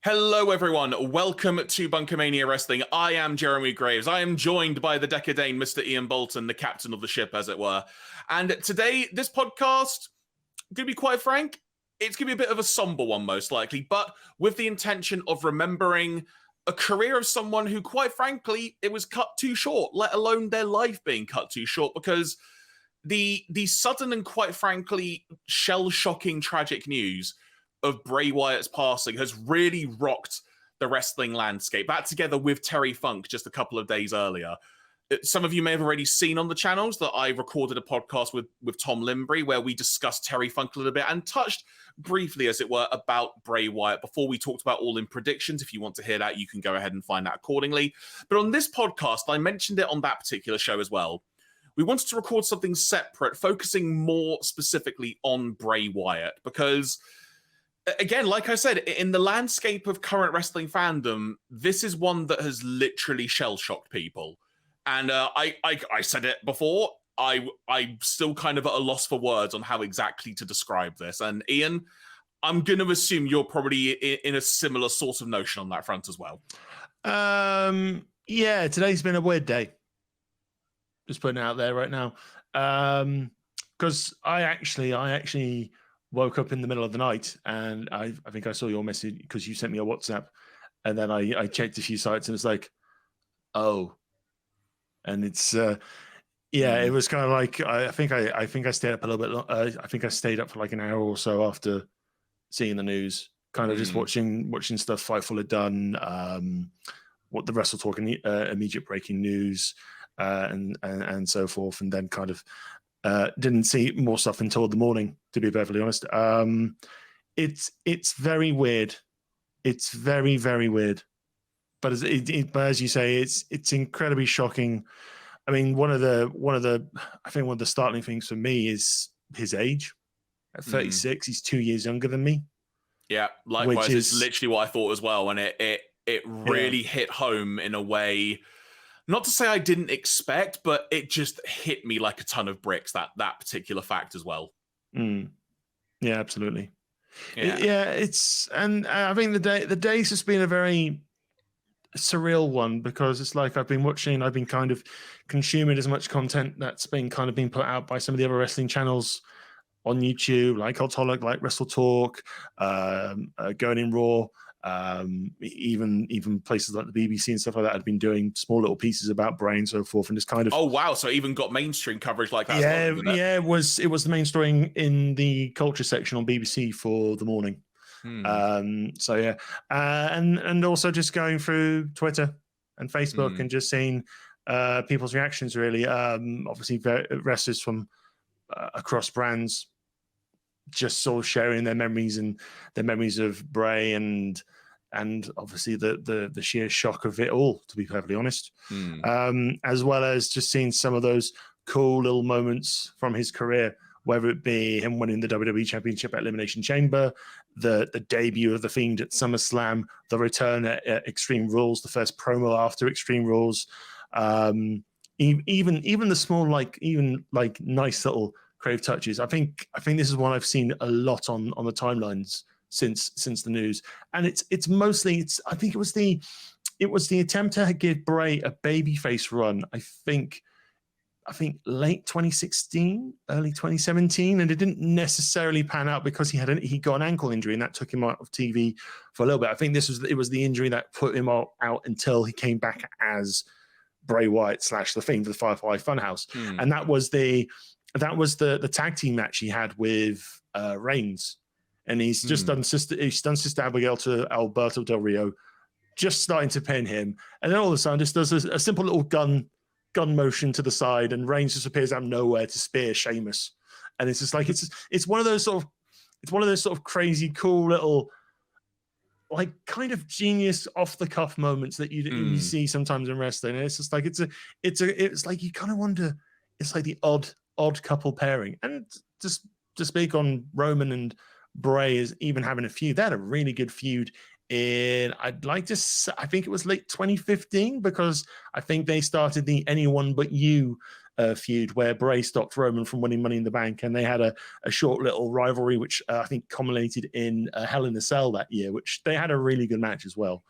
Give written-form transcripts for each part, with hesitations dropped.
Hello, everyone. Welcome to BunkaMania Wrestling. I am Jeremy Graves. I am joined by the Dekker Dane, Mr. Ian Bolton, the captain of the ship, as it were. And today, this podcast, going to be quite frank, it's going to be a bit of a somber one, most likely, but with the intention of remembering a career of someone who, quite frankly, it was cut too short, let alone their life being cut too short, because the sudden and, quite frankly, shell-shocking tragic news of Bray Wyatt's passing has really rocked the wrestling landscape. That together with Terry Funk just a couple of days earlier. Some of you may have already seen on the channels that I recorded a podcast with Tom Limbry where we discussed Terry Funk a little bit and touched briefly, as it were, about Bray Wyatt before we talked about All In Predictions. If you want to hear that, you can go ahead and find that accordingly. But on this podcast, I mentioned it on that particular show as well. We wanted to record something separate, focusing more specifically on Bray Wyatt, because again, like I said, in the landscape of current wrestling fandom, this is one that has literally shell-shocked people. And I said it before, I'm still kind of at a loss for words on how exactly to describe this. And Ian, I'm going to assume you're probably in a similar sort of notion on that front as well. Yeah, today's been a weird day. Just putting it out there right now. Because I actually woke up in the middle of the night and I think I saw your message because you sent me a WhatsApp, and then I checked a few sites and it's like, oh, and it's it was kind of like I think I stayed up a little bit. I think I stayed up for like an hour or so after seeing the news, kind of just watching stuff Fightful had done, what the Wrestle Talk immediate breaking news, and so forth, and then kind of didn't see more stuff until the morning, to be perfectly honest. It's very weird. It's very, very weird. But as you say, it's incredibly shocking. I mean, one of the startling things for me is his age. At 36, he's 2 years younger than me. Yeah, likewise. It's literally what I thought as well, and it really hit home in a way. Not to say I didn't expect, but it just hit me like a ton of bricks, that particular fact as well. Yeah, absolutely. Yeah, and I think the day's just been a very surreal one, because it's like I've been kind of consuming as much content that's been put out by some of the other wrestling channels on YouTube, like Cultaholic, like Wrestle Talk, Going in Raw. Even places like the BBC and stuff like that had been doing small little pieces about Bray and so forth, and just kind of so it even got mainstream coverage like that. It was the main story in the culture section on BBC for the morning. And also just going through Twitter and Facebook and just seeing people's reactions, really. Obviously wrestlers from across brands just sort of sharing their memories of Bray, and obviously the sheer shock of it all, to be perfectly honest. As well as just seeing some of those cool little moments from his career, whether it be him winning the WWE Championship at Elimination Chamber, the debut of the Fiend at SummerSlam, the return at Extreme Rules, the first promo after Extreme Rules, even the small nice little creative touches. I think this is one I've seen a lot on the timelines since the news, and it's mostly I think it was the attempt to give Bray a babyface run. I think late 2016, early 2017, and it didn't necessarily pan out because he got an ankle injury, and that took him out of TV for a little bit. I think it was the injury that put him out until he came back as Bray Wyatt / the Fiend for the Firefly Funhouse, and that was the tag team match he had with Reigns, and he's just done Sister Abigail to Alberto Del Rio, just starting to pin him, and then all of a sudden just does a simple little gun motion to the side, and Reigns just appears out of nowhere to spear Sheamus, and it's just like it's one of those sort of crazy cool little like kind of genius off the cuff moments that you see sometimes in wrestling, and it's just like it's like you kind of wonder, it's like the odd couple pairing. And just to speak on Roman and Bray is even having a feud. They had a really good feud in, I think it was late 2015, because I think they started the Anyone But You feud where Bray stopped Roman from winning Money in the Bank, and they had a short little rivalry, which I think culminated in Hell in a Cell that year, which they had a really good match as well.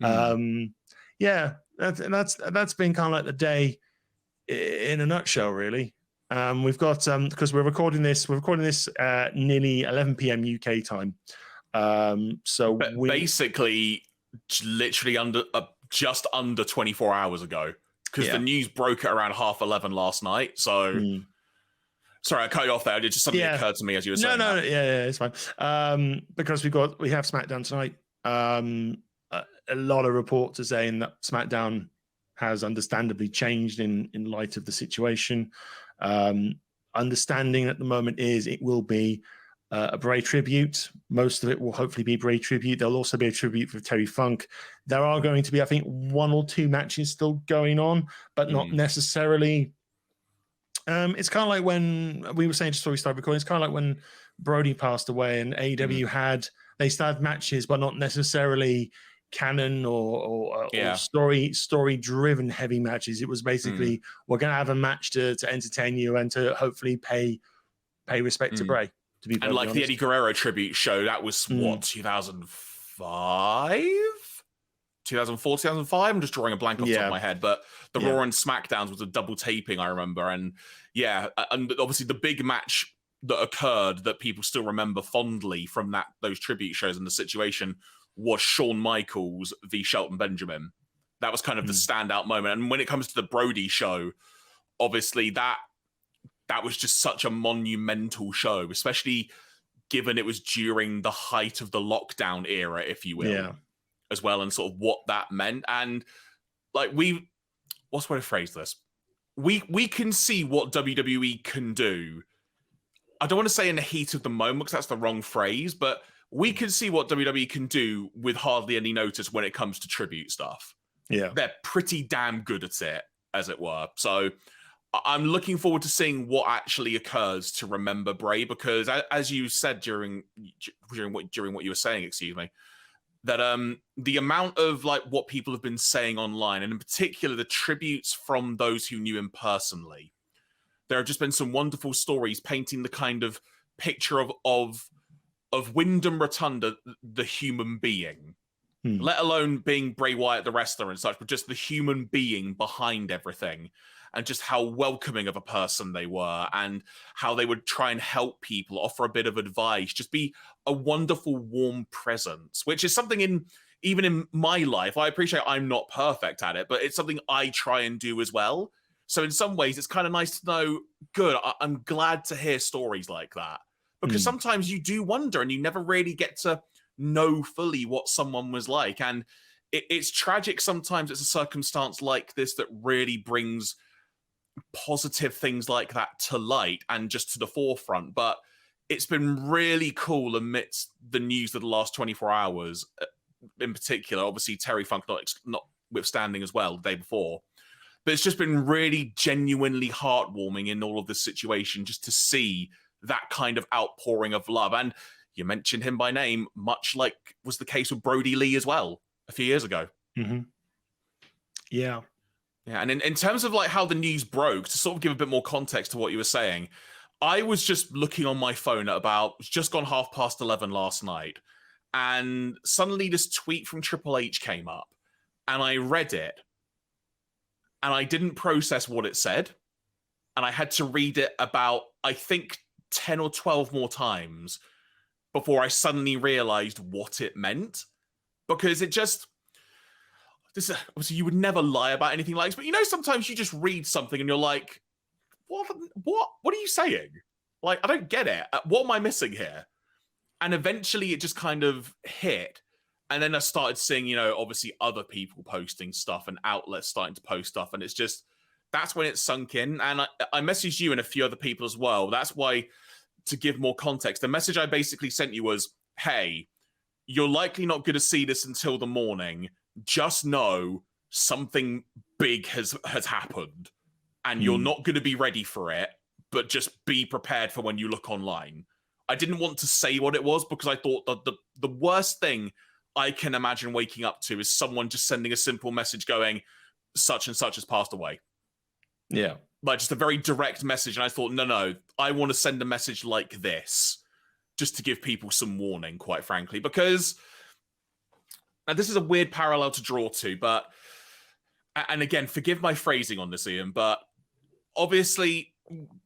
Yeah, that's been kind of like the day in a nutshell, really. We've got because we're recording this nearly 11 p.m. UK time. So basically, literally just under 24 hours ago, because the news broke at around 11:30 last night. So sorry, I cut you off there. It just something occurred to me as you were saying. No, yeah, it's fine. Because we have SmackDown tonight. A lot of reports are saying that SmackDown has understandably changed in light of the situation. Understanding at the moment is it will be a Bray tribute. Most of it will hopefully be Bray tribute. There'll also be a tribute for Terry Funk. There are going to be, I think, 1 or 2 matches still going on, but not necessarily. It's kind of like when we were saying just before we started recording, it's kind of like when Brody passed away and AEW they started matches, but not necessarily canon or story driven heavy matches. It was basically we're going to have a match to entertain you and to hopefully pay respect to Bray. To be and like honest. the Eddie Guerrero tribute show, that was what, 2005, 2004, 2005. I'm just drawing a blank off the top of my head, but the Raw and SmackDowns was a double taping, I remember, and and obviously the big match that occurred that people still remember fondly from those tribute shows and the situation was Shawn Michaels v Shelton Benjamin. That was kind of the standout moment. And when it comes to the Brody show, obviously that was just such a monumental show, especially given it was during the height of the lockdown era, if you will, as well, and sort of what that meant. And like what's the way to phrase this? We can see what WWE can do. I don't want to say in the heat of the moment, because that's the wrong phrase, but we can see what WWE can do with hardly any notice when it comes to tribute stuff. Yeah. They're pretty damn good at it, as it were. So I'm looking forward to seeing what actually occurs to remember Bray, because as you said during what you were saying, excuse me, that the amount of like what people have been saying online, and in particular the tributes from those who knew him personally, there have just been some wonderful stories painting the kind of picture of Windham Rotunda, the human being, let alone being Bray Wyatt, the wrestler and such, but just the human being behind everything, and just how welcoming of a person they were, and how they would try and help people, offer a bit of advice, just be a wonderful, warm presence, which is something even in my life, I appreciate I'm not perfect at it, but it's something I try and do as well. So in some ways, it's kind of nice to know, good, I'm glad to hear stories like that. Because sometimes you do wonder and you never really get to know fully what someone was like. And it's tragic sometimes it's a circumstance like this that really brings positive things like that to light and just to the forefront. But it's been really cool amidst the news of the last 24 hours, in particular, obviously Terry Funk notwithstanding as well the day before. But it's just been really genuinely heartwarming in all of this situation just to see that kind of outpouring of love. And you mentioned him by name, much like was the case with Brody Lee as well a few years ago. Yeah. And in terms of like how the news broke, to sort of give a bit more context to what you were saying, I was just looking on my phone at it's just gone 11:30 last night, and suddenly this tweet from Triple H came up, and I read it, and I didn't process what it said, and I had to read it about, I think, 10 or 12 more times before I suddenly realized what it meant. Because obviously you would never lie about anything like this, but you know, sometimes you just read something and you're like, what are you saying? Like, I don't get it. What am I missing here? And eventually it just kind of hit. And then I started seeing, you know, obviously other people posting stuff and outlets starting to post stuff. And it's just, that's when it sunk in. And I messaged you and a few other people as well. That's why, to give more context, the message I basically sent you was, hey, you're likely not going to see this until the morning. Just know something big has happened. And you're not going to be ready for it, but just be prepared for when you look online. I didn't want to say what it was because I thought that the worst thing I can imagine waking up to is someone just sending a simple message going, such and such has passed away. Yeah. like just a very direct message. And I thought, no, I want to send a message like this just to give people some warning, quite frankly, because now this is a weird parallel to draw to, but, and again, forgive my phrasing on this, Ian, but obviously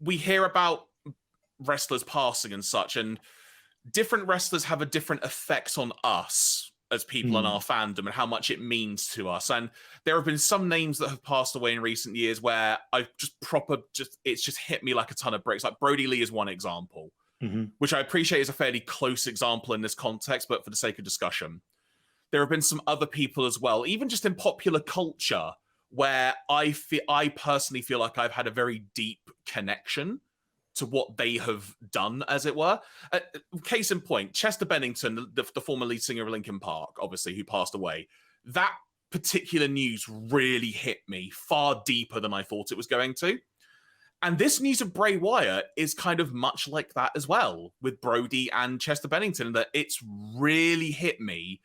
we hear about wrestlers passing and such, and different wrestlers have a different effect on us as people in our fandom and how much it means to us. And there have been some names that have passed away in recent years where I've it's just hit me like a ton of bricks. Like Brody Lee is one example, which I appreciate is a fairly close example in this context, but for the sake of discussion, there have been some other people as well, even just in popular culture, where I personally feel like I've had a very deep connection to what they have done, as it were. Case in point, Chester Bennington, the former lead singer of Linkin Park, obviously, who passed away. That particular news really hit me far deeper than I thought it was going to. And this news of Bray Wyatt is kind of much like that as well, with Brody and Chester Bennington, that it's really hit me.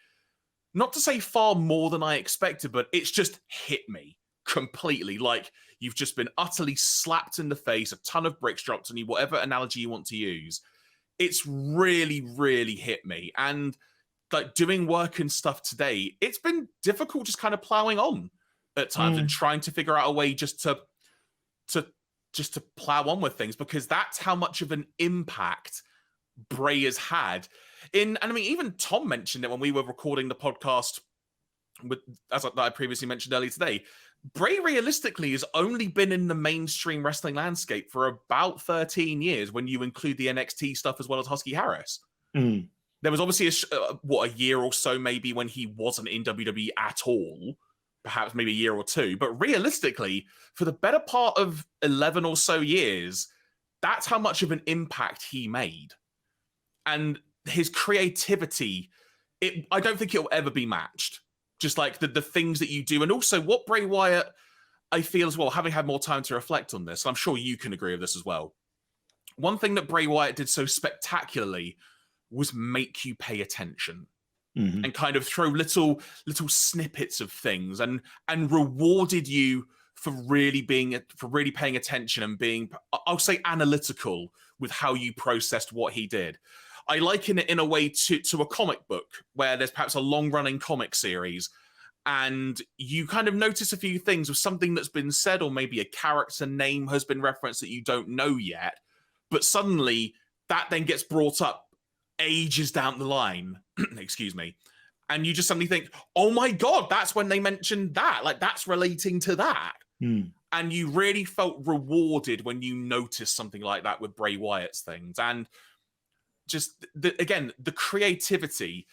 Not to say far more than I expected, but it's just hit me completely. Like, you've just been utterly slapped in the face, a ton of bricks dropped on you, whatever analogy you want to use. It's really, really hit me. And like doing work and stuff today, it's been difficult just kind of plowing on at times and trying to figure out a way just to plow on with things, because that's how much of an impact Bray has had. And I mean, even Tom mentioned it when we were recording the podcast as I previously mentioned earlier today. Bray realistically has only been in the mainstream wrestling landscape for about 13 years when you include the NXT stuff as well as Husky Harris. There was obviously a year or so maybe when he wasn't in WWE at all, perhaps maybe a year or two. But realistically, for the better part of 11 or so years, that's how much of an impact he made. And his creativity, I don't think it'll ever be matched. Just like the things that you do. And also what Bray Wyatt, I feel as well, having had more time to reflect on this, I'm sure you can agree with this as well. One thing that Bray Wyatt did so spectacularly was make you pay attention and kind of throw little snippets of things and rewarded you for really paying attention and being, I'll say, analytical with how you processed what he did. I liken it in a way to a comic book where there's perhaps a long-running comic series and you kind of notice a few things of something that's been said, or maybe a character name has been referenced that you don't know yet, but suddenly that then gets brought up ages down the line, excuse me, and you just suddenly think, oh my God, that's when they mentioned that, like that's relating to that. And you really felt rewarded when you noticed something like that with Bray Wyatt's things. And just, again, the creativity.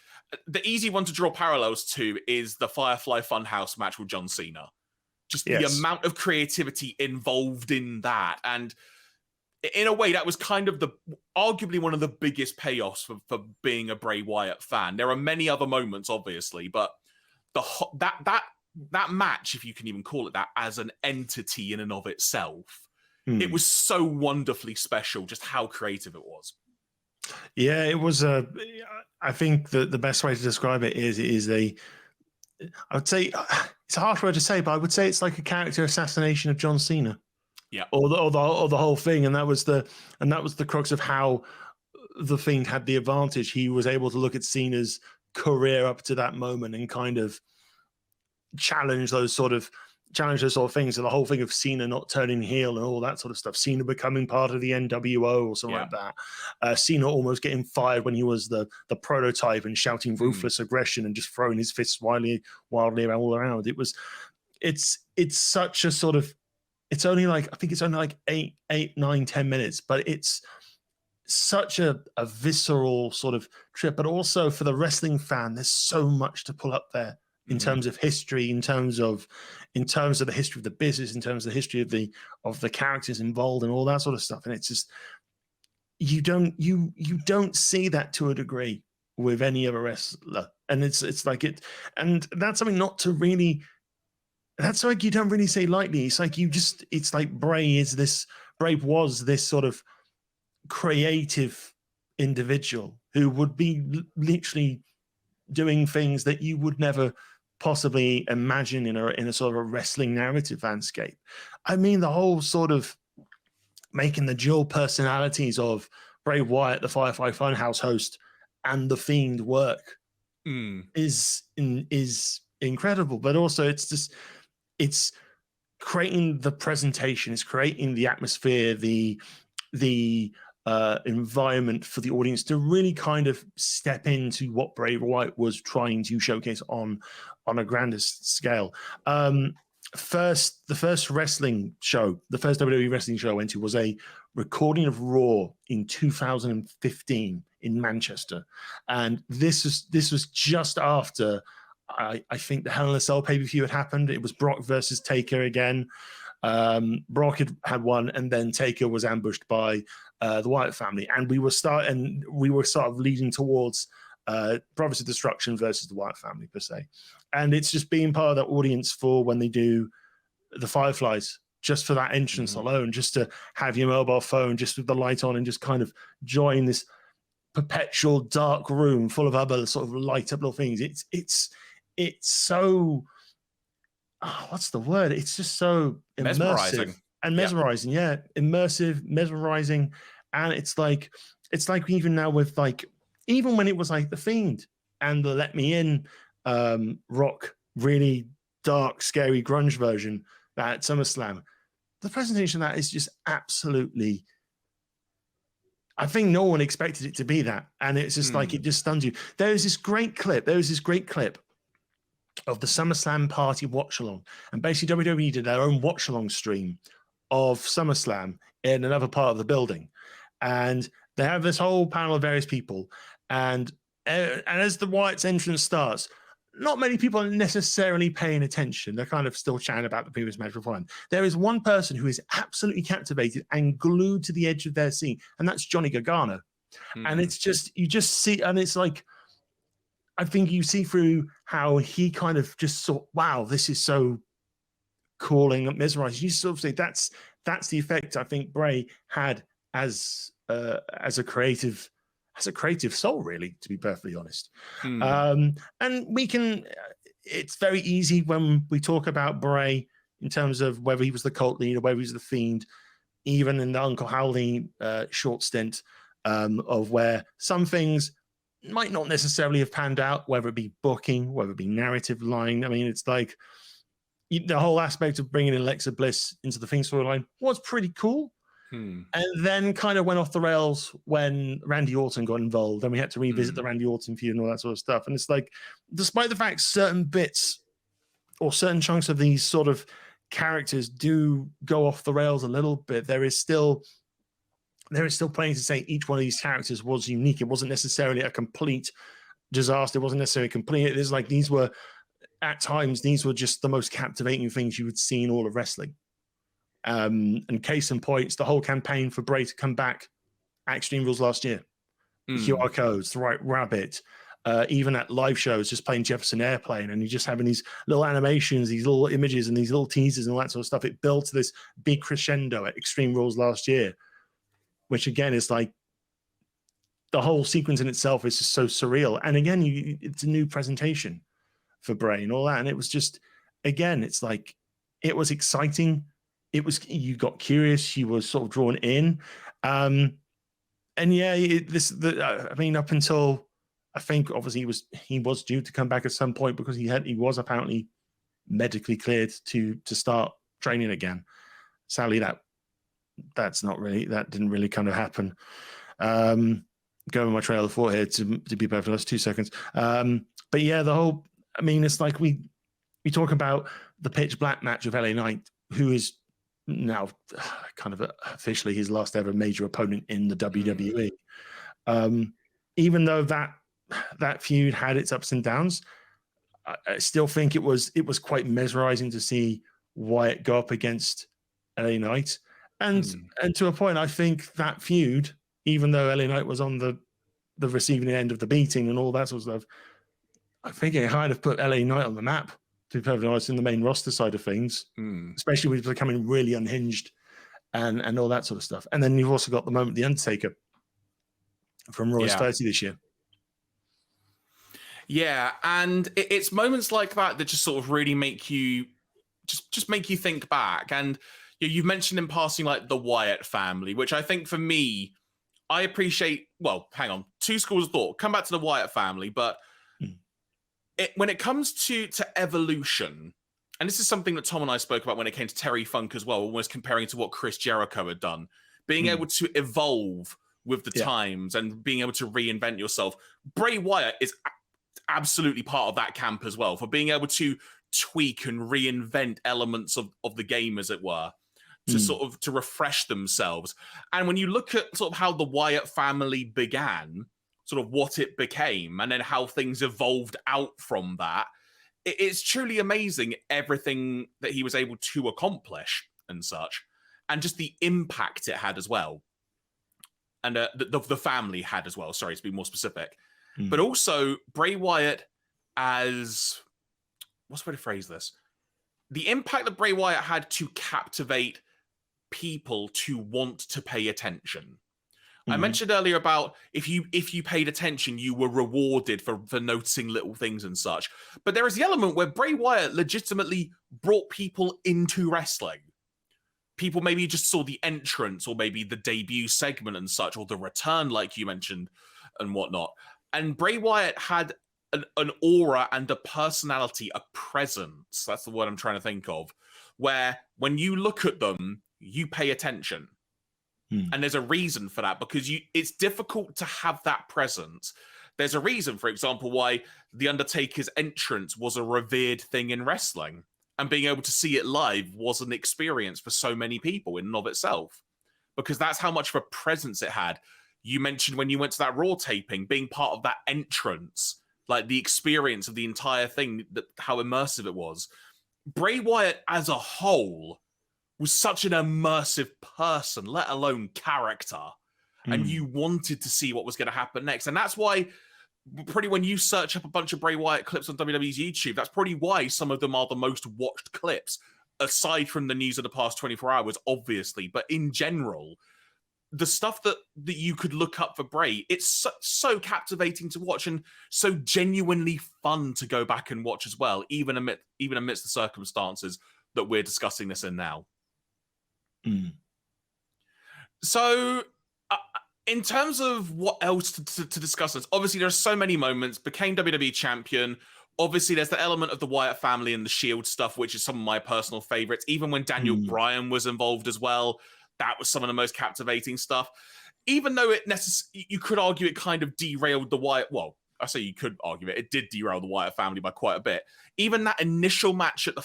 The easy one to draw parallels to is the Firefly Funhouse match with John Cena. Just the amount of creativity involved in that. And in a way, that was kind of arguably one of the biggest payoffs for being a Bray Wyatt fan. There are many other moments, obviously, but that match, if you can even call it that, as an entity in and of itself, it was so wonderfully special, just how creative it was. Yeah, it was I think the best way to describe it is I would say, it's a hard word to say, but I would say it's like a character assassination of John Cena. Yeah. Or the whole thing. And that was the crux of how the Fiend had the advantage. He was able to look at Cena's career up to that moment and kind of challenge those sort of things. And the whole thing of Cena not turning heel and all that sort of stuff. Cena becoming part of the NWO or something like that. Cena almost getting fired when he was the prototype and shouting ruthless aggression and just throwing his fists wildly all around. It's such a sort of, it's only like 8, 9, 10 minutes, but it's such a visceral sort of trip. But also for the wrestling fan, there's so much to pull up there in terms of history, in terms of the history of the business, in terms of the history of the characters involved and all that sort of stuff. And it's just, you don't see that to a degree with any other wrestler. And it's like it, and that's something not to really, that's like you don't really say lightly. It's like it's like Bray was this sort of creative individual who would be literally doing things that you would never possibly imagine in a sort of a wrestling narrative landscape. I mean, the whole sort of making the dual personalities of Bray Wyatt, the Firefly Funhouse host, and the Fiend work is incredible. But also, it's creating the presentation, it's creating the atmosphere, the environment for the audience to really kind of step into what Bray Wyatt was trying to showcase on a grander scale. The first wrestling show, the first WWE wrestling show I went to was a recording of Raw in 2015 in Manchester, and this was just after I think the Hell in a Cell pay-per-view had happened. It was Brock versus Taker again. Brock had won, and then Taker was ambushed by the Wyatt family, and we were sort of leading towards Brothers of Destruction versus the Wyatt family per se. And it's just being part of that audience for when they do the Fireflies, just for that entrance alone, just to have your mobile phone just with the light on and just kind of join this perpetual dark room full of other sort of light up little things. It's so, what's the word? It's just so immersive and mesmerizing. Yeah. Immersive, mesmerizing. And it's like even now with like, even when it was like the Fiend and the Let Me In rock, really dark, scary grunge version at SummerSlam, the presentation of that is just absolutely, I think no one expected it to be that. And it's just like, it just stuns you. There was this great clip of the SummerSlam party watch along. And basically WWE did their own watch along stream of SummerSlam in another part of the building. And they have this whole panel of various people. And as the Wyatt's entrance starts, not many people are necessarily paying attention. They're kind of still chatting about the previous match beforehand. There is one person who is absolutely captivated and glued to the edge of their seat, and that's Johnny Gargano. And it's just, you just see, and it's like, I think you see through how he kind of just thought, wow, this is so cool and mesmerizing. You sort of say that's the effect I think Bray had as a creative soul, really, to be perfectly honest. And we can, it's very easy when we talk about Bray in terms of whether he was the cult leader, whether he was the Fiend, even in the Uncle Howdy short stint of where some things might not necessarily have panned out, whether it be booking, whether it be narrative line. I mean, it's like the whole aspect of bringing in Alexa Bliss into the Fiend storyline was pretty cool. And then kind of went off the rails when Randy Orton got involved, and we had to revisit the Randy Orton feud and all that sort of stuff. And it's like, despite the fact certain bits or certain chunks of these sort of characters do go off the rails a little bit, there is still plenty to say each one of these characters was unique. It wasn't necessarily a complete disaster. It wasn't necessarily complete. It is like these were just the most captivating things you would see in all of wrestling. And case in point, the whole campaign for Bray to come back at Extreme Rules last year. QR codes, the White Rabbit, even at live shows, just playing Jefferson Airplane, and you're just having these little animations, these little images, and these little teasers and all that sort of stuff. It built to this big crescendo at Extreme Rules last year, which again is like the whole sequence in itself is just so surreal. And again, it's a new presentation for Bray and all that. And it was just, again, it's like, it was exciting. You got curious, you were sort of drawn in. And yeah, up until, I think obviously he was due to come back at some point because he was apparently medically cleared to start training again. Sadly, that didn't really kind of happen. Going with my trail of thought here to be perfect, that's 2 seconds. But yeah, it's like we talk about the pitch black match of LA Knight, who is now kind of officially his last ever major opponent in the WWE. Even though that feud had its ups and downs, I still think it was quite mesmerizing to see Wyatt go up against LA Knight. And to a point, I think that feud, even though LA Knight was on the receiving end of the beating and all that sort of stuff, I think it kind of put LA Knight on the map, to be perfectly honest, in the main roster side of things, especially with becoming really unhinged and all that sort of stuff. And then you've also got the moment The Undertaker from Raw 30 this year. Yeah, and it's moments like that that just sort of really make you just make you think back. And you've mentioned in passing like the Wyatt family, which I think for me, I appreciate. Well, hang on, two schools of thought. Come back to the Wyatt family, but when it comes to evolution, and this is something that Tom and I spoke about when it came to Terry Funk as well, almost comparing to what Chris Jericho had done, being able to evolve with the times and being able to reinvent yourself. Bray Wyatt is absolutely part of that camp as well, for being able to tweak and reinvent elements of the game, as it were, to sort of to refresh themselves. And when you look at sort of how the Wyatt family began, sort of what it became, and then how things evolved out from that, it's truly amazing everything that he was able to accomplish and such, and just the impact it had as well. And the family had as well, sorry, to be more specific. But also Bray Wyatt as, what's the way to phrase this? The impact that Bray Wyatt had to captivate people to want to pay attention. I mentioned earlier about if you paid attention, you were rewarded for noticing little things and such. But there is the element where Bray Wyatt legitimately brought people into wrestling. People maybe just saw the entrance or maybe the debut segment and such, or the return, like you mentioned, and whatnot. And Bray Wyatt had an aura and a personality, a presence. That's the word I'm trying to think of, where when you look at them, you pay attention. And there's a reason for that, because it's difficult to have that presence. There's a reason, for example, why The Undertaker's entrance was a revered thing in wrestling. And being able to see it live was an experience for so many people in and of itself, because that's how much of a presence it had. You mentioned when you went to that Raw taping, being part of that entrance, like the experience of the entire thing, how immersive it was. Bray Wyatt as a whole was such an immersive person, let alone character. And you wanted to see what was going to happen next. And that's why, when you search up a bunch of Bray Wyatt clips on WWE's YouTube, that's probably why some of them are the most watched clips, aside from the news of the past 24 hours, obviously. But in general, the stuff that you could look up for Bray, it's so captivating to watch and so genuinely fun to go back and watch as well, even amidst the circumstances that we're discussing this in now. So, in terms of what else to discuss this, obviously there are so many moments. Became WWE champion. Obviously, there's the element of the Wyatt family and the Shield stuff, which is some of my personal favorites. Even when Daniel Bryan was involved as well, that was some of the most captivating stuff. Even though you could argue it kind of derailed the Wyatt. Well, I say you could argue it did derail the Wyatt family by quite a bit. Even that initial match at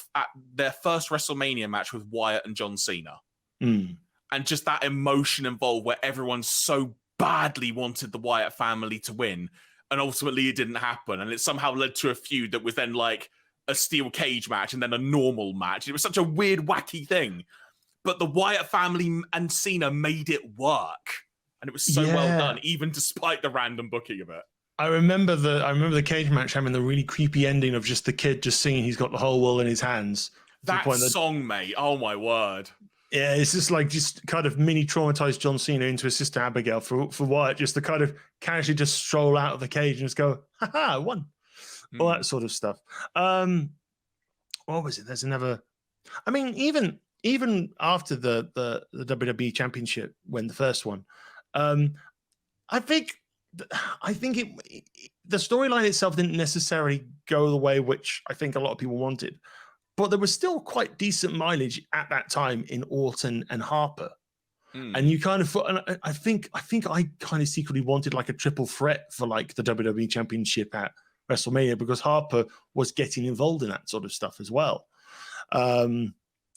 their first WrestleMania match with Wyatt and John Cena. And just that emotion involved where everyone so badly wanted the Wyatt family to win, and ultimately it didn't happen. And it somehow led to a feud that was then like a steel cage match and then a normal match. It was such a weird, wacky thing. But the Wyatt family and Cena made it work. And it was so well done, even despite the random booking of it. I remember the cage match having the really creepy ending of just the kid just singing "He's Got the Whole World in His Hands." That song, mate. Oh my word. Yeah, it's just kind of mini traumatized John Cena into his sister Abigail for Wyatt, just to kind of casually just stroll out of the cage and just go, "Ha, won," all that sort of stuff. What was it? There's another. I mean, even after the WWE Championship, when the first one, I think the storyline itself didn't necessarily go the way which I think a lot of people wanted. But there was still quite decent mileage at that time in Orton and Harper. And you kind of thought, and I think I kind of secretly wanted like a triple threat for like the WWE Championship at WrestleMania, because Harper was getting involved in that sort of stuff as well. And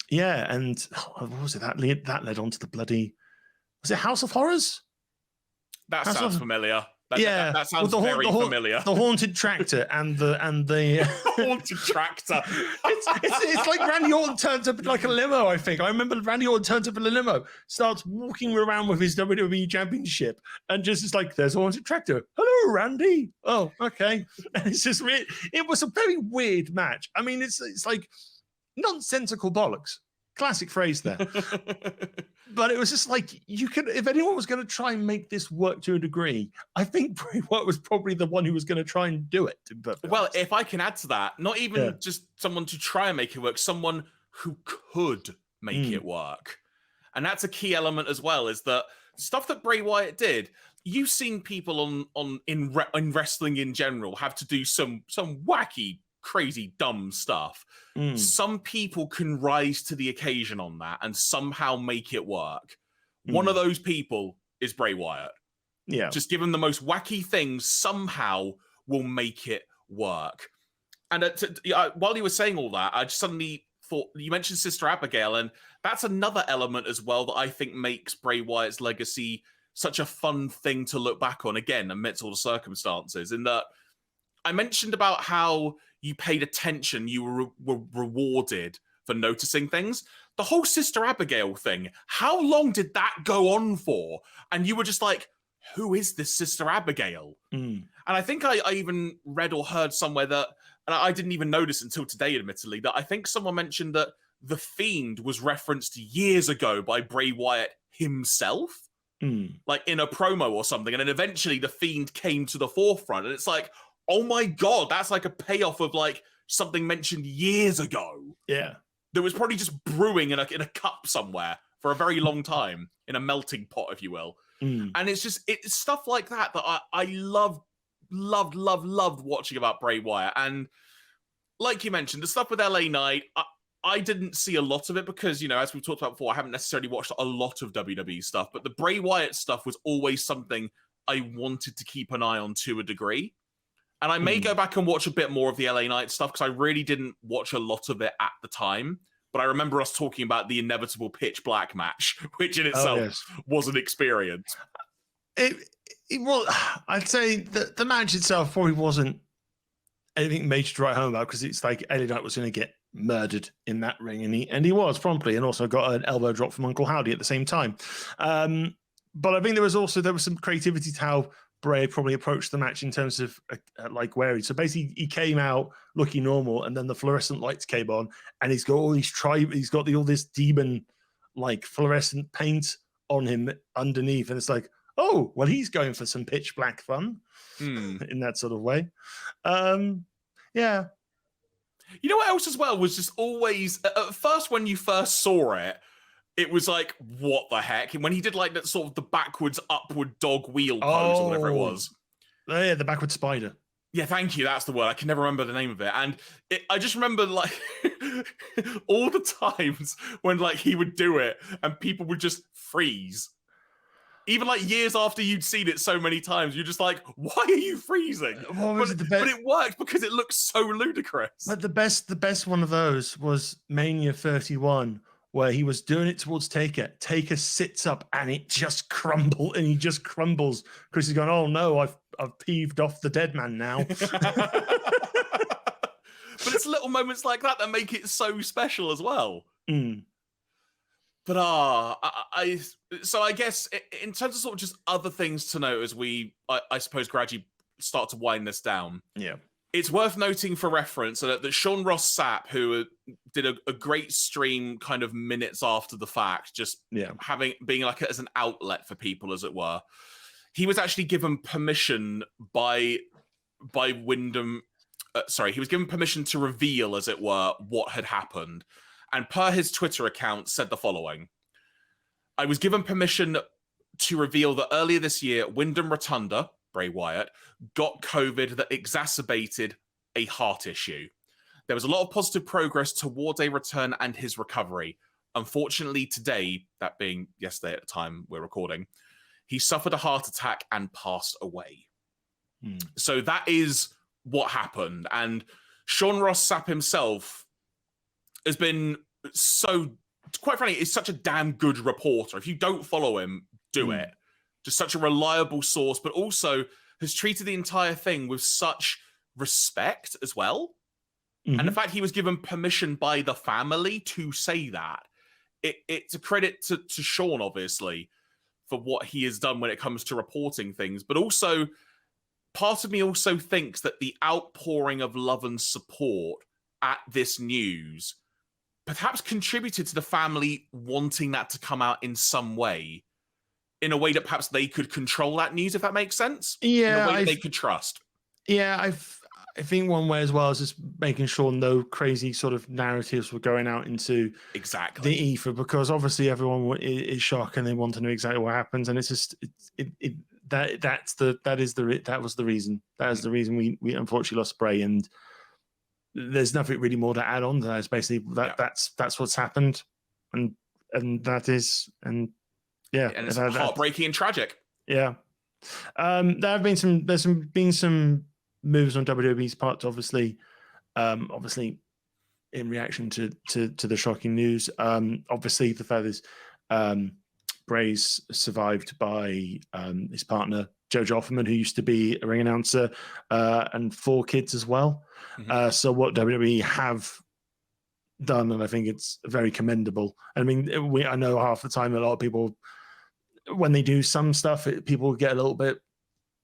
what was it? That led on to the bloody, was it House of Horrors? That sounds familiar. That sounds very familiar. The haunted tractor and the haunted tractor. It's like Randy Orton turns up in like a limo. I think I remember Randy Orton turns up in a limo, starts walking around with his WWE Championship, and just is like, "There's a haunted tractor. Hello, Randy. Oh, okay." And it's just it was a very weird match. I mean, it's like nonsensical bollocks. Classic phrase there. But it was just like, you could, if anyone was going to try and make this work to a degree, I think Bray Wyatt was probably the one who was going to try and do it. Well, if I can add to that, not even just someone to try and make it work, someone who could make it work. And that's a key element as well, is that stuff that Bray Wyatt did, you've seen people in wrestling in general have to do some wacky, crazy, dumb stuff. Some people can rise to the occasion on that and somehow make it work. One of those people is Bray Wyatt. Yeah. Just give him the most wacky things, somehow will make it work. And while you were saying all that, I just suddenly thought, you mentioned Sister Abigail, and that's another element as well that I think makes Bray Wyatt's legacy such a fun thing to look back on, again, amidst all the circumstances, in that I mentioned about how you paid attention, you were rewarded for noticing things. The whole Sister Abigail thing, how long did that go on for? And you were just like, who is this Sister Abigail? And I think I even read or heard somewhere that, and I didn't even notice until today, admittedly, that I think someone mentioned that the Fiend was referenced years ago by Bray Wyatt himself, like in a promo or something. And then eventually the Fiend came to the forefront. And it's like, oh my God, that's like a payoff of like something mentioned years ago. Yeah. That was probably just brewing in a cup somewhere for a very long time, in a melting pot, if you will. And it's stuff like that I loved watching about Bray Wyatt. And like you mentioned, the stuff with LA Knight, I didn't see a lot of it because, you know, as we've talked about before, I haven't necessarily watched a lot of WWE stuff, but the Bray Wyatt stuff was always something I wanted to keep an eye on to a degree. And I may go back and watch a bit more of the LA Knight stuff because I really didn't watch a lot of it at the time. But I remember us talking about the inevitable Pitch Black match, which in itself was an experience. Well, I'd say the match itself probably wasn't anything major to write home about, because it's like LA Knight was going to get murdered in that ring, and he was promptly, and also got an elbow drop from Uncle Howdy at the same time. But I think there was some creativity to how Bray probably approached the match in terms of like where so basically he came out looking normal, and then the fluorescent lights came on, and he's got all these all this demon like fluorescent paint on him underneath, and it's like, oh well, he's going for some pitch black fun in that sort of way. Yeah. You know what else as well was just always, at first when you first saw it, it was like, what the heck? And when he did like that sort of the backwards upward dog wheel pose or whatever it was. Oh, yeah, the backward spider. Yeah, thank you. That's the word. I can never remember the name of it. And I just remember like all the times when like he would do it and people would just freeze. Even like years after you'd seen it so many times, you're just like, why are you freezing? But it worked because it looks so ludicrous. But the best one of those was Mania 31, where he was doing it towards Taker. Taker sits up and it just crumbles, and he just crumbles. Chris is going, oh no, I've peeved off the dead man now. But it's little moments like that make it so special as well. But so I guess in terms of sort of just other things to note as we, I suppose, gradually start to wind this down. Yeah. It's worth noting for reference that Sean Ross Sapp, who did a great stream kind of minutes after the fact, just being like as an outlet for people, as it were, he was actually given permission by Windham. He was given permission to reveal, as it were, what had happened. And per his Twitter account, said the following: I was given permission to reveal that earlier this year, Windham Rotunda, Bray Wyatt, got COVID that exacerbated a heart issue. There was a lot of positive progress towards a return and his recovery. Unfortunately, today, that being yesterday at the time we're recording, he suffered a heart attack and passed away. So that is what happened. And Sean Ross Sapp himself has been so, quite frankly, is such a damn good reporter. If you don't follow him, do it. Just such a reliable source, but also has treated the entire thing with such respect as well. And the fact he was given permission by the family to say that, it's a credit to Sean, obviously, for what he has done when it comes to reporting things. But also, part of me also thinks that the outpouring of love and support at this news perhaps contributed to the family wanting that to come out in some way, in a way that perhaps they could control that news, if that makes sense. Yeah, in a way that they could trust. Yeah, I think one way as well is just making sure no crazy sort of narratives were going out into exactly the ether, because obviously everyone is shocked and they want to know exactly what happens, and it's just that was the reason. That is the reason we unfortunately lost Bray, and there's nothing really more to add on to that. It's basically that's what's happened, and that is and it's heartbreaking and tragic. Yeah, there have been some moves on WWE's part, obviously in reaction to the shocking news. Obviously the fact is Bray's survived by his partner Joe Offerman, who used to be a ring announcer, and 4 kids as well. So what WWE have done, and I think it's very commendable. I mean, I know half the time a lot of people, when they do some stuff, people get a little bit.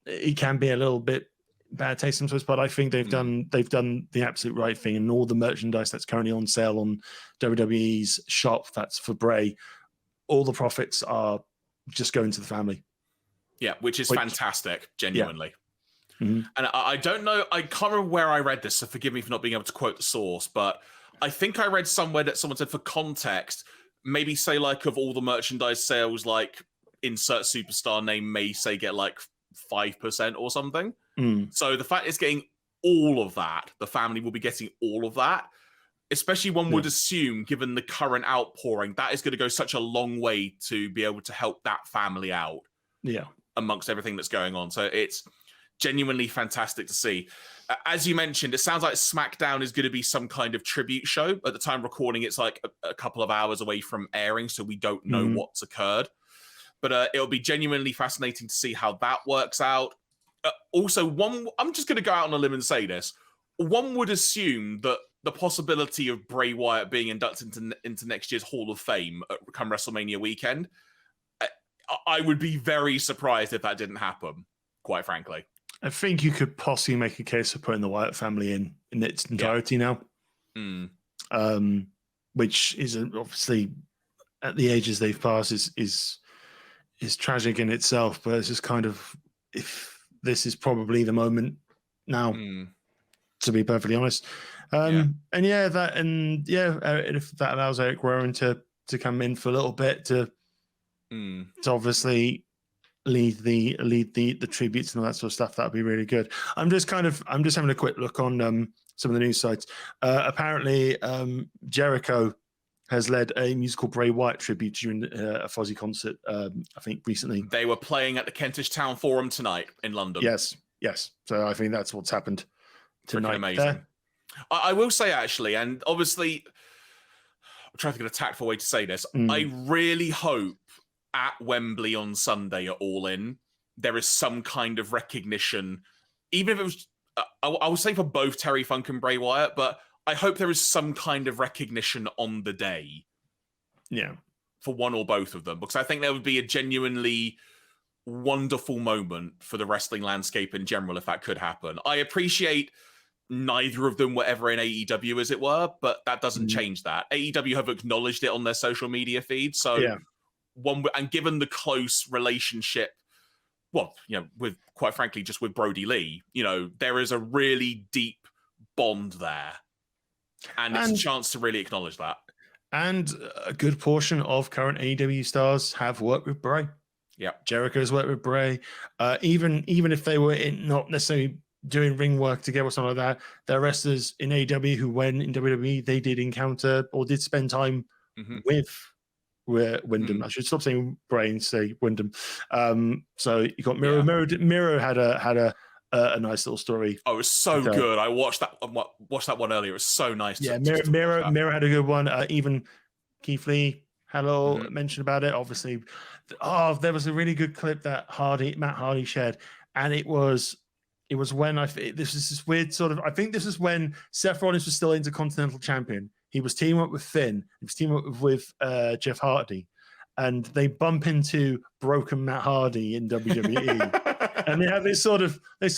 It can be a little bit bad taste sometimes, but I think they've done the absolute right thing, and all the merchandise that's currently on sale on WWE's shop that's for Bray, all the profits are just going to the family. Yeah, which is fantastic, genuinely. Yeah. Mm-hmm. And I don't know, I can't remember where I read this, so forgive me for not being able to quote the source, but I think I read somewhere that someone said, for context, maybe say like of all the merchandise sales, like insert superstar name may say get like 5% or something. So the fact it's getting all of that, the family will be getting all of that, especially one would assume, given the current outpouring, that is going to go such a long way to be able to help that family out. Yeah. Amongst everything that's going on. So it's genuinely fantastic to see. As you mentioned, it sounds like SmackDown is going to be some kind of tribute show. At the time recording, it's like a couple of hours away from airing, so we don't know what's occurred. But it'll be genuinely fascinating to see how that works out. Also, I'm just going to go out on a limb and say this. One would assume that the possibility of Bray Wyatt being inducted into next year's Hall of Fame come WrestleMania weekend, I would be very surprised if that didn't happen, quite frankly. I think you could possibly make a case for putting the Wyatt family in its entirety now. Which is obviously, at the ages they've passed, is tragic in itself, but it's just kind of, if this is probably the moment now, to be perfectly honest. And if that allows Eric Rowan to come in for a little bit to obviously lead the tributes and all that sort of stuff, that'd be really good. I'm just having a quick look on some of the news sites. Apparently, Jericho has led a musical Bray Wyatt tribute during a Fozzy concert, I think recently. They were playing at the Kentish Town Forum tonight in London. Yes. So I think that's what's happened tonight. Amazing. There. I will say, actually, and obviously, I'm trying to think of a tactful way to say this. I really hope at Wembley on Sunday at All In, there is some kind of recognition, even if it was, I would say for both Terry Funk and Bray Wyatt, but I hope there is some kind of recognition on the day. Yeah. For one or both of them, because I think there would be a genuinely wonderful moment for the wrestling landscape in general if that could happen. I appreciate neither of them were ever in AEW, as it were, but that doesn't change that. AEW have acknowledged it on their social media feed, so and given the close relationship, with, quite frankly, just with Brody Lee, there is a really deep bond there, and it's a chance to really acknowledge that. And a good portion of current AEW stars have worked with Bray. Yeah, Jericho's worked with Bray. Even if they were not necessarily doing ring work together or something like that, there are wrestlers in AEW who, when in WWE, they did encounter or did spend time with Windham. I should stop saying Bray and say Windham. So you got Miro. Yeah. Miro had a nice little story. Oh, it was so good. I watched that one earlier. It was so nice. Miro had a good one. Even Keith Lee had a little mention about it. Obviously, there was a really good clip that Matt Hardy shared, and it was when this is this weird sort of. I think this is when Seth Rollins was still Intercontinental Champion. He was teaming up with Finn. He was teaming up with Jeff Hardy, and they bump into broken Matt Hardy in WWE. And they have this sort of yes,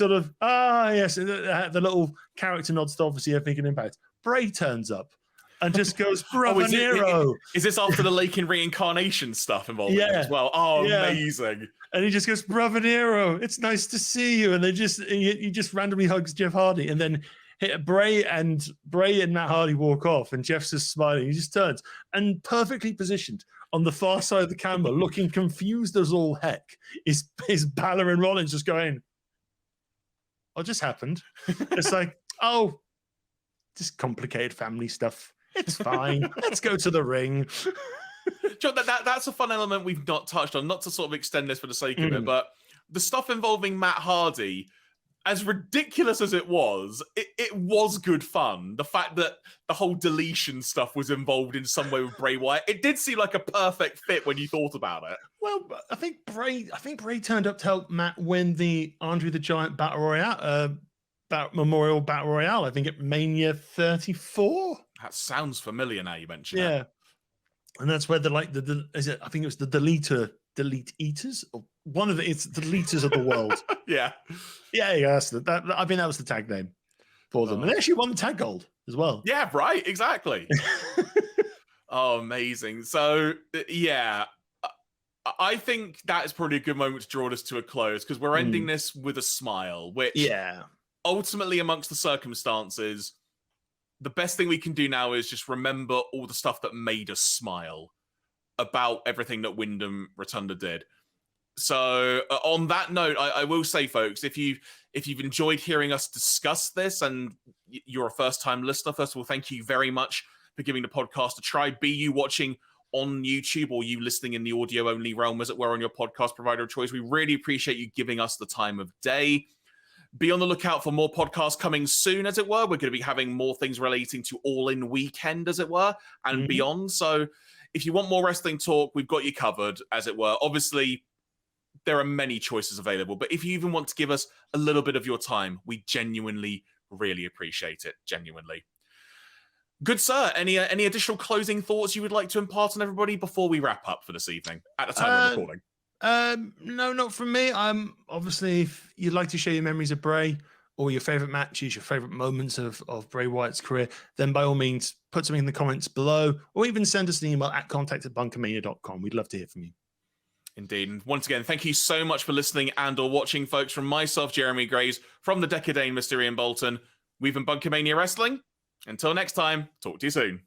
the little character nods to obviously everything can impact. Bray turns up. and just goes, Brother is, Nero. Is this after the Lake in Reincarnation stuff involving it as well? Oh, amazing. And he just goes, Brother Nero, it's nice to see you. And he just randomly hugs Jeff Hardy. And then Bray and Matt Hardy walk off, and Jeff's just smiling. He just turns, and perfectly positioned on the far side of the camera, looking confused as all heck, is Balor and Rollins just going, what just happened? It's like, oh, just complicated family stuff. It's fine. Let's go to the ring. John, that's a fun element we've not touched on, not to sort of extend this for the sake of it, but the stuff involving Matt Hardy, as ridiculous as it was good fun. The fact that the whole deletion stuff was involved in some way with Bray Wyatt, it did seem like a perfect fit when you thought about it. Well, I think Bray turned up to help Matt win the Andre the Giant Battle Royale, Memorial Battle Royale. I think at Mania 34. That sounds familiar now you mention it. Yeah, and that's where I think it was the Delete Eaters, or one of it's the Deleters of the world. yeah. That's I think that was the tag name for them, and they actually won the tag gold as well. Yeah, right, exactly. Oh, amazing. So yeah, I think that is probably a good moment to draw this to a close, because we're ending this with a smile, which ultimately, amongst the circumstances, the best thing we can do now is just remember all the stuff that made us smile about everything that Windham Rotunda did. So on that note, I will say, folks, if you've enjoyed hearing us discuss this and you're a first-time listener, first of all, thank you very much for giving the podcast a try. Be you watching on YouTube or you listening in the audio-only realm, as it were, on your podcast provider of choice, we really appreciate you giving us the time of day. Be on the lookout for more podcasts coming soon, as it were. We're going to be having more things relating to All In Weekend, as it were, and beyond. So if you want more wrestling talk, we've got you covered, as it were. Obviously, there are many choices available, but if you even want to give us a little bit of your time, we genuinely really appreciate it. Genuinely. Good sir, any additional closing thoughts you would like to impart on everybody before we wrap up for this evening at the time of recording? No, not from me. Obviously, if you'd like to share your memories of Bray or your favorite matches, your favorite moments of Bray Wyatt's career, then by all means, put something in the comments below, or even send us an email at contact@bunkamania.com. We'd love to hear from you. Indeed. And once again, thank you so much for listening and or watching, folks. From myself, Jeremy Graves, from the Dekker, Dane, Mr. Ian Bolton, we've been BunkaMania Wrestling. Until next time, talk to you soon.